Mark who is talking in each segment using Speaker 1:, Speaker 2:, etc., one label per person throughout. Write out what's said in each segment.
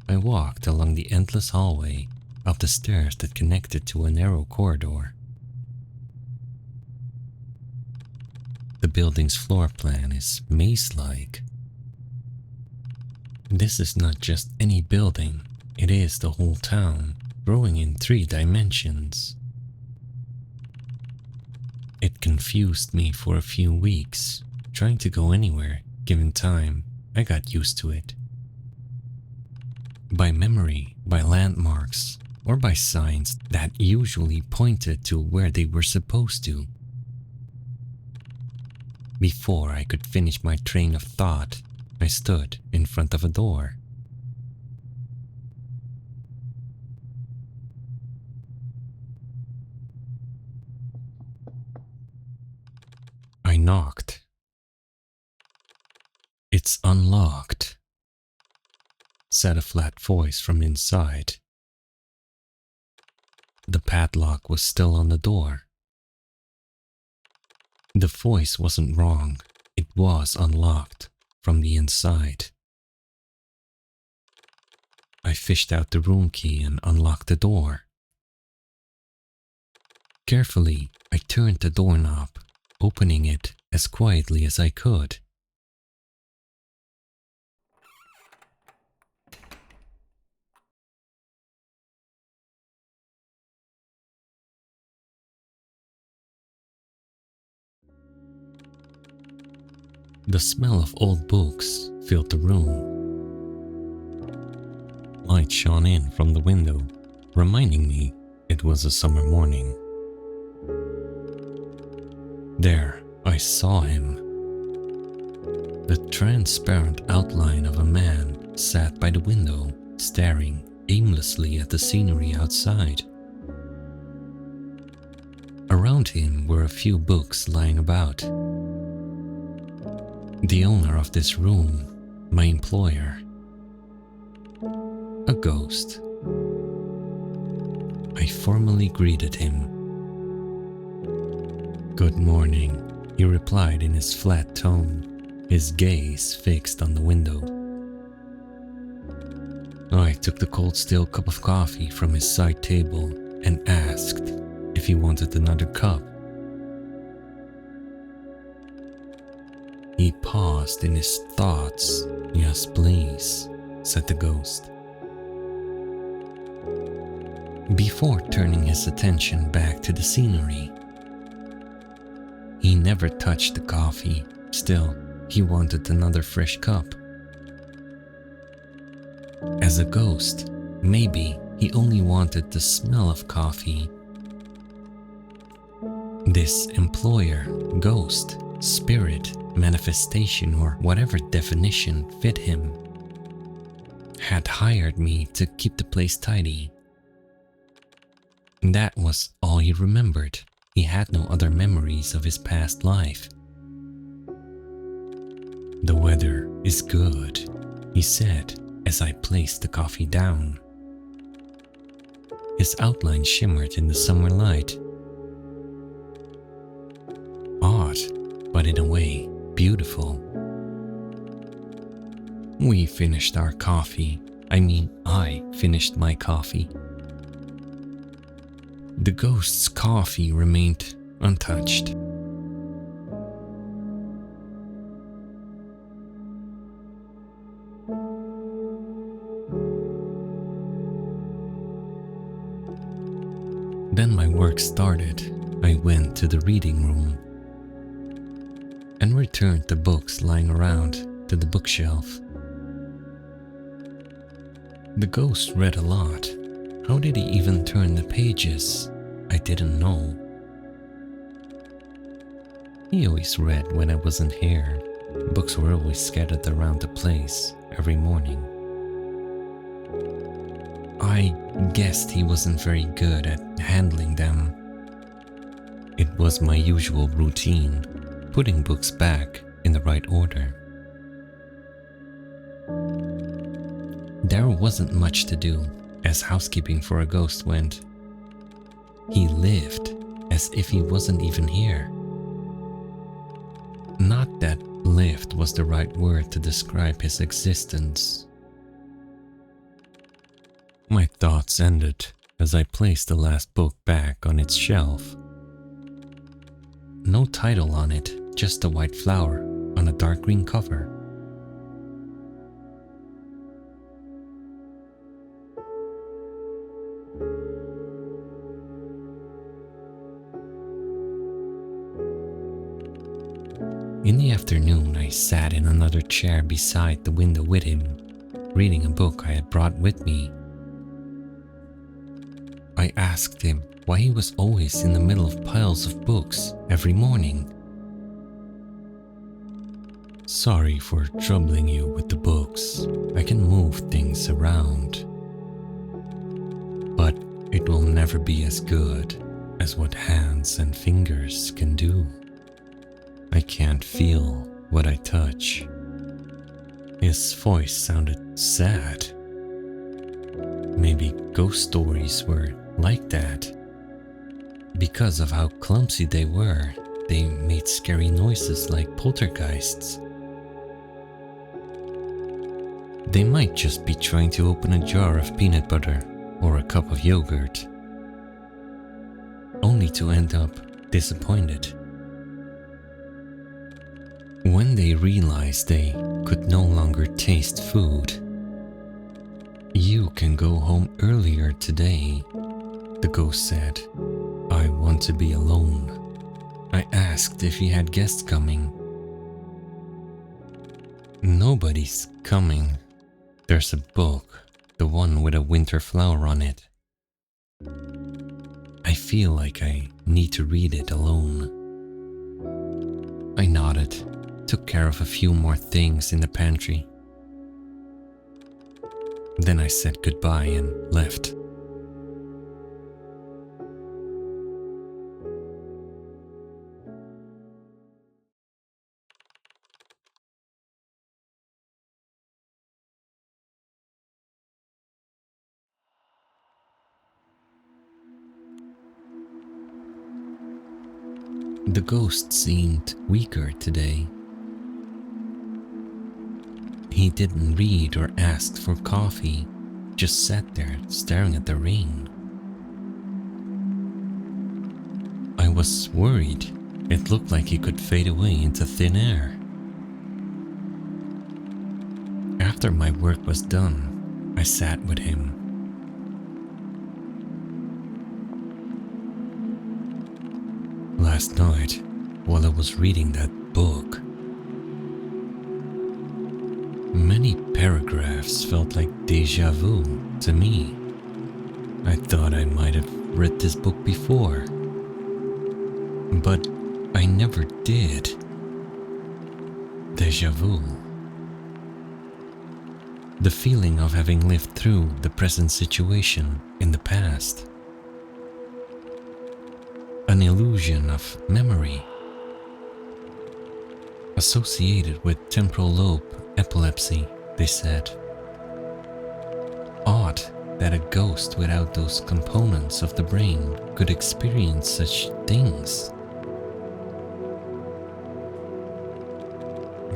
Speaker 1: I walked along the endless hallway up the stairs that connected to a narrow corridor. The building's floor plan is maze-like. This is not just any building, it is the whole town, growing in 3 dimensions. It confused me for a few weeks, trying to go anywhere. Given time, I got used to it. By memory, by landmarks, or by signs that usually pointed to where they were supposed to. Before I could finish my train of thought, I stood in front of a door. I knocked. "It's unlocked," said a flat voice from inside. The padlock was still on the door. The voice wasn't wrong, it was unlocked from the inside. I fished out the room key and unlocked the door. Carefully, I turned the doorknob, opening it as quietly as I could. The smell of old books filled the room. Light shone in from the window, reminding me it was a summer morning. There, I saw him. The transparent outline of a man sat by the window, staring aimlessly at the scenery outside. Around him were a few books lying about. The owner of this room, my employer. A ghost. I formally greeted him. "Good morning," he replied in his flat tone, his gaze fixed on the window. I took the cold steel cup of coffee from his side table and asked if he wanted another cup. He paused in his thoughts. "Yes, please," said the ghost. Before turning his attention back to the scenery, he never touched the coffee. Still, he wanted another fresh cup. As a ghost, maybe he only wanted the smell of coffee. This employer, ghost, spirit, manifestation, or whatever definition fit him, had hired me to keep the place tidy. That was all he remembered. He had no other memories of his past life. "The weather is good," he said as I placed the coffee down. His outline shimmered in the summer light. Odd, but in a way, beautiful. We finished our coffee. I finished my coffee. The ghost's coffee remained untouched. Then my work started. I went to the reading room and returned the books lying around to the bookshelf. The ghost read a lot. How did he even turn the pages? I didn't know. He always read when I wasn't here. Books were always scattered around the place every morning. I guessed he wasn't very good at handling them. It was my usual routine, putting books back in the right order. There wasn't much to do, as housekeeping for a ghost went. He lived as if he wasn't even here. Not that lived was the right word to describe his existence. My thoughts ended as I placed the last book back on its shelf. No title on it, just a white flower on a dark green cover. In the afternoon, I sat in another chair beside the window with him, reading a book I had brought with me. I asked him why he was always in the middle of piles of books every morning. Sorry for troubling you with the books. I can move things around. But it will never be as good as what hands and fingers can do. I can't feel what I touch. His voice sounded sad. Maybe ghost stories were like that. Because of how clumsy they were, they made scary noises like poltergeists. They might just be trying to open a jar of peanut butter or a cup of yogurt, only to end up disappointed. When they realized they could no longer taste food. You can go home earlier today, the ghost said. I want to be alone. I asked if he had guests coming. Nobody's coming. There's a book, the one with a winter flower on it. I feel like I need to read it alone. I nodded, took care of a few more things in the pantry. Then I said goodbye and left. The ghost seemed weaker today. He didn't read or ask for coffee, just sat there staring at the rain. I was worried. It looked like he could fade away into thin air. After my work was done, I sat with him. Last night, while I was reading that book, many paragraphs felt like déjà vu to me. I thought I might have read this book before, but I never did. Déjà vu. The feeling of having lived through the present situation in the past. An illusion of memory associated with temporal lobe epilepsy, they said. Odd that a ghost without those components of the brain could experience such things.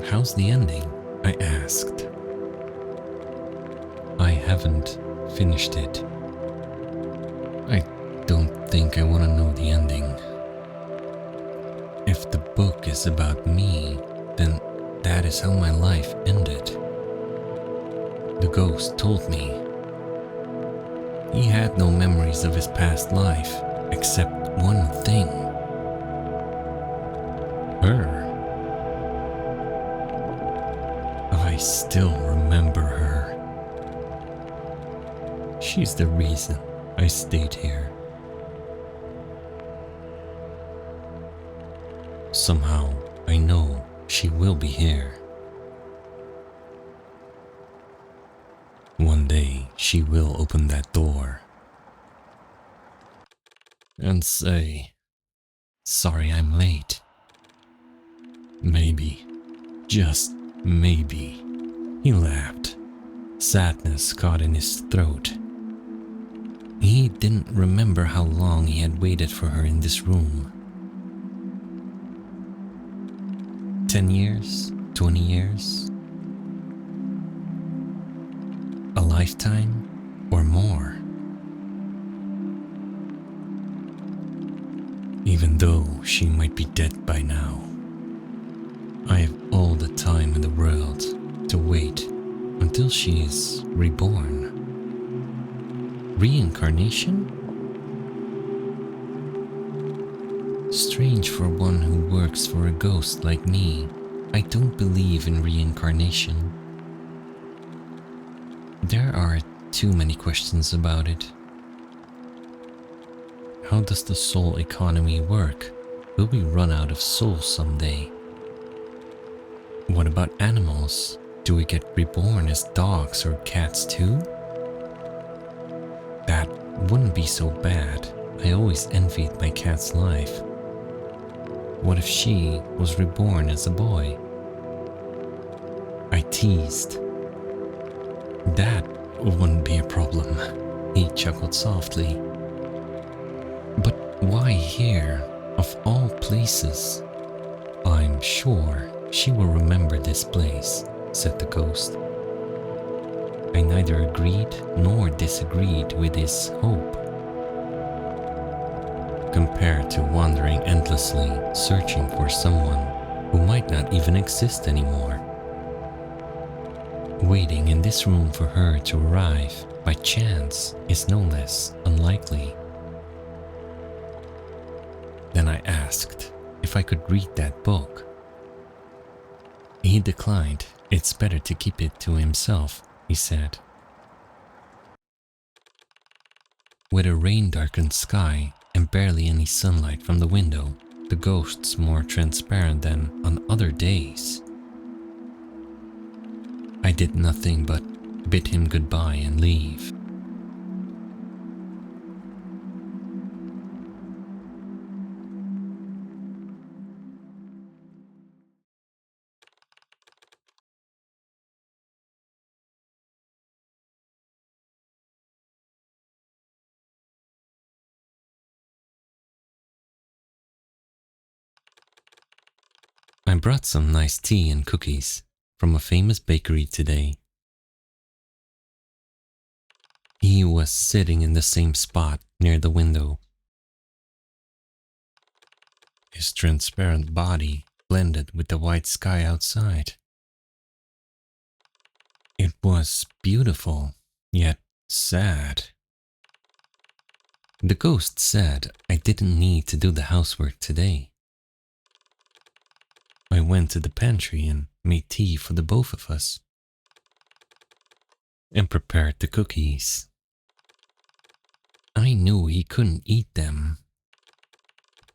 Speaker 1: How's the ending? I asked. I haven't finished it. I don't think I want to know the ending. If the book is about me, then that is how my life ended. The ghost told me. He had no memories of his past life, except one thing. Her. I still remember her. She's the reason I stayed here. Somehow, I know she will be here. One day, she will open that door and say, "Sorry I'm late." Maybe, just maybe. He laughed, sadness caught in his throat. He didn't remember how long he had waited for her in this room. 10 years? 20 years? A lifetime? or more. Even though she might be dead by now, I have all the time in the world to wait until she is reborn. Reincarnation? Strange for one who works for a ghost like me. I don't believe in reincarnation. There are too many questions about it. How does the soul economy work? Will we run out of souls someday? What about animals? Do we get reborn as dogs or cats too? That wouldn't be so bad. I always envied my cat's life. What if she was reborn as a boy? I teased. That wouldn't be a problem. He chuckled softly. But why here, of all places? I'm sure she will remember this place, said the ghost. I neither agreed nor disagreed with his hope. Compared to wandering endlessly, searching for someone who might not even exist anymore. Waiting in this room for her to arrive by chance is no less unlikely. Then I asked if I could read that book. He declined. It's better to keep it to himself, he said. With a rain-darkened sky and barely any sunlight from the window, the ghost's more transparent than on other days. I did nothing but bid him goodbye and leave. I brought some nice tea and cookies from a famous bakery today. He was sitting in the same spot near the window. His transparent body blended with the white sky outside. It was beautiful, yet sad. The ghost said I didn't need to do the housework today. I went to the pantry and made tea for the both of us, and prepared the cookies. I knew he couldn't eat them,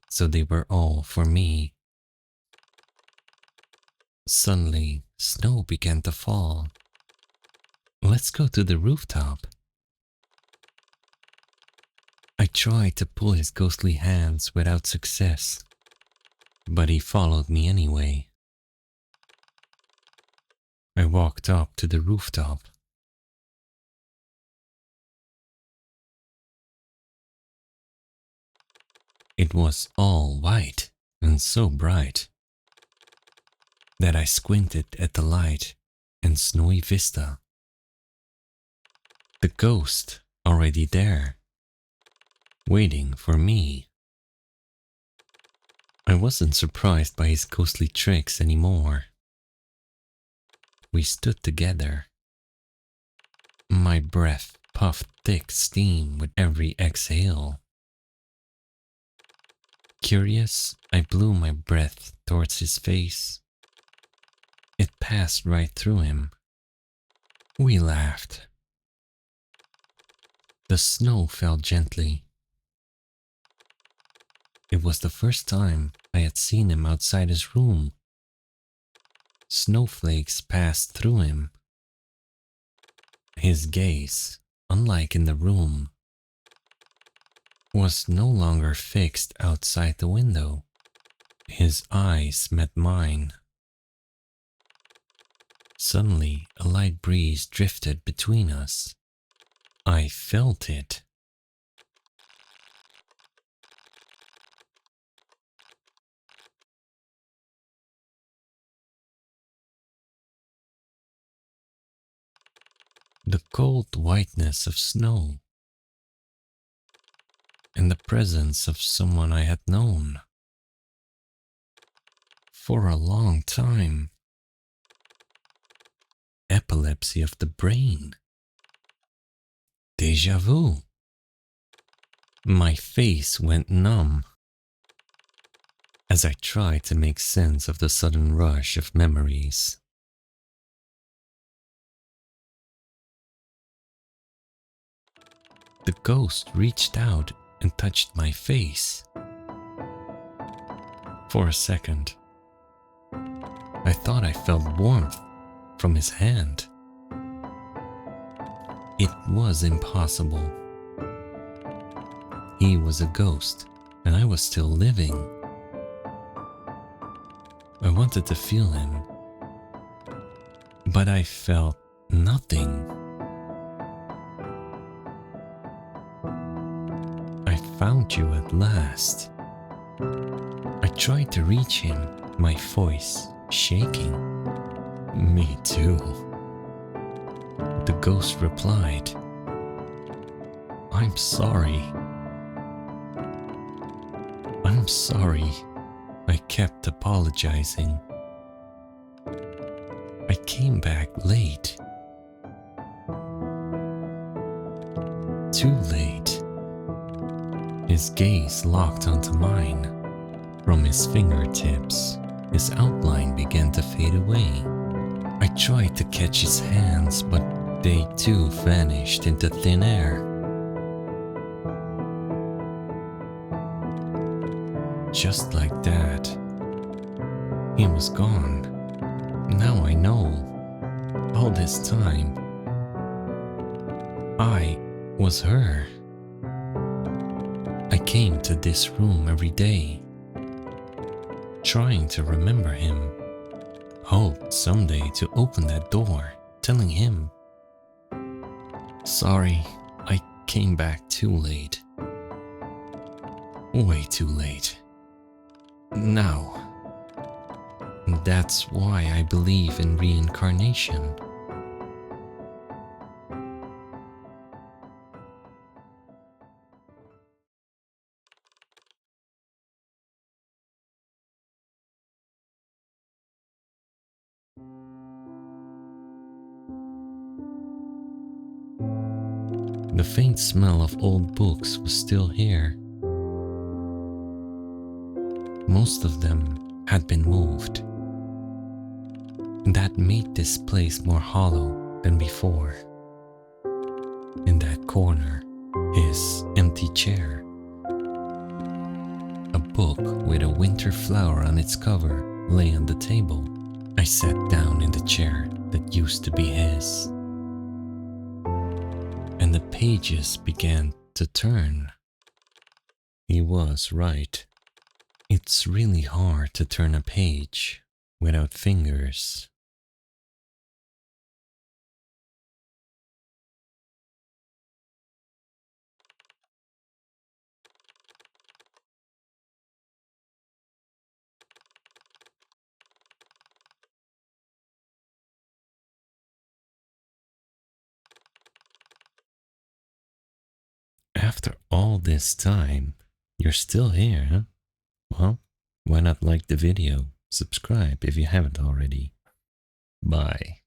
Speaker 1: so they were all for me. Suddenly, snow began to fall. Let's go to the rooftop. I tried to pull his ghostly hands without success, but he followed me anyway. I walked up to the rooftop. It was all white and so bright that I squinted at the light and snowy vista. The ghost already there, waiting for me. I wasn't surprised by his ghostly tricks anymore. We stood together. My breath puffed thick steam with every exhale. Curious, I blew my breath towards his face. It passed right through him. We laughed. The snow fell gently. It was the first time I had seen him outside his room. Snowflakes passed through him. His gaze, unlike in the room, was no longer fixed outside the window. His eyes met mine. Suddenly, a light breeze drifted between us. I felt it. the cold whiteness of snow, and the presence of someone I had known for a long time. Epilepsy of the brain. Deja vu. My face went numb as I tried to make sense of the sudden rush of memories. The ghost reached out and touched my face. For a second, I thought I felt warmth from his hand. It was impossible. He was a ghost, and I was still living. I wanted to feel him, but I felt nothing. I found you at last. I tried to reach him, my voice shaking. Me too. The ghost replied, I'm sorry. I'm sorry. I kept apologizing. I came back late. Too late. His gaze locked onto mine. From his fingertips, his outline began to fade away. I tried to catch his hands, but they too vanished into thin air. Just like that, he was gone. Now I know. All this time, I was her. I came to this room every day, trying to remember him. Hoped someday to open that door, telling him, sorry, I came back too late. Way too late. Now, that's why I believe in reincarnation. The faint smell of old books was still here. Most of them had been moved. That made this place more hollow than before. In that corner, his empty chair. A book with a winter flower on its cover lay on the table. I sat down in the chair that used to be his, and the pages began to turn. He was right. It's really hard to turn a page without fingers. After all this time, you're still here, huh? Well, why not like the video? Subscribe if you haven't already. Bye.